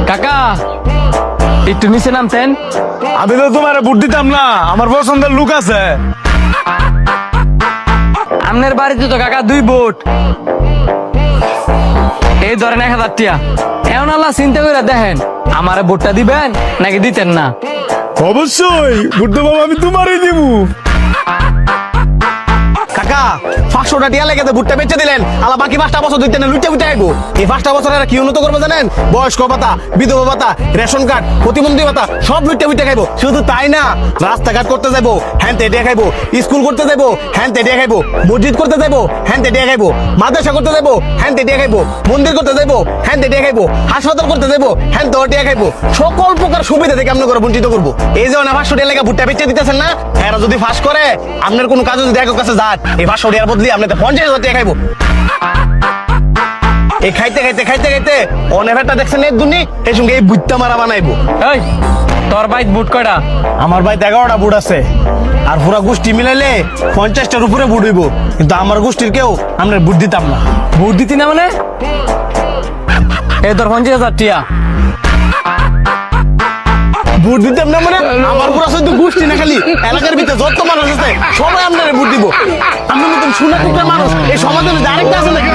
কাকা একটু নিচে নামতেন। আমি তো তোমার ভোট দিতাম না, আমার পছন্দের লোক আছে। আপনার বাড়িতে তো কাকা 2 ভোট, এই ধরেন 1000 টিয়া। এখন আল্লাহ চিন্তা করে দেখেন আমারে ভোটটা দিবেন নাকি দিতেন না। অবশ্যই ভোট দেবো, আমি তোমারই দিব। কাকা 500টা টিয়া লেগে ভুট্টা বেচে দিলেন, আলা বাকি 5টা বছর দিতেন লুটে বুটে আইবো। এই 5টা বছর এরা কি উন্নত করবো জানেন? বয়স্ক ভাতা, বিধবা ভাতা, রেশন কার্ড, প্রতিবন্ধী ভাতা সব লুটে বুটে খাইবো। শুধু তাই না, রাস্তাঘাট করতে যাবো হ্যান তেটিয়া খাইবো, স্কুল করতে যাবো হ্যান তেটিয়া খাইবো, মসজিদ করতে যাবো হ্যান তেটিয়া খাইবো, মাদ্রাসা করতে যাবো হ্যান তেটিয়া খাইবো, মন্দির করতে যাবো হ্যান তেটিয়া খাইবো, হাসপাতাল করতে যাবো হ্যান তেটিয়া খাইবো। সকল প্রকার সুবিধা থেকে আপনি করে বঞ্চিত করবো। এই যে 500 টিয়া লেগে ভুট্টা বেচে দিতেছেন না, এরা যদি ফাঁস করে আপনার কোনো কাজ যদি এক কাছে যান, এই 500 টিয়ার বদলি আপনি 50,000 টাকা খাইবো। এই খাইতে খাইতে খাইতে খাইতে অনেকটা দেখছেন এই দুনি এই সঙ্গে এই বুট্টা মারা বানাইবো। এই তোর বাইত ভোট কয়টা? আমার ভাই 11টা বুট আছে, আর পুরা গোষ্ঠী মিলাইলে 50টার উপরে বুট হইব। কিন্তু আমার গোষ্ঠীর কেউ আমরা বুট দিতাম না। ভোট দিতি না মানে? এই তোর 50,000 টিয়া। বুট দিতাম না মানে আমার পুরা শুধু গোষ্ঠী না, খালি এলাকার ভিতরে যত মানুষ আছে সবাই আপনারা বুট দিব। আপনার মতন সোনা টুকরা মানুষ এই সমাজে আরেকটা আছে নাকি?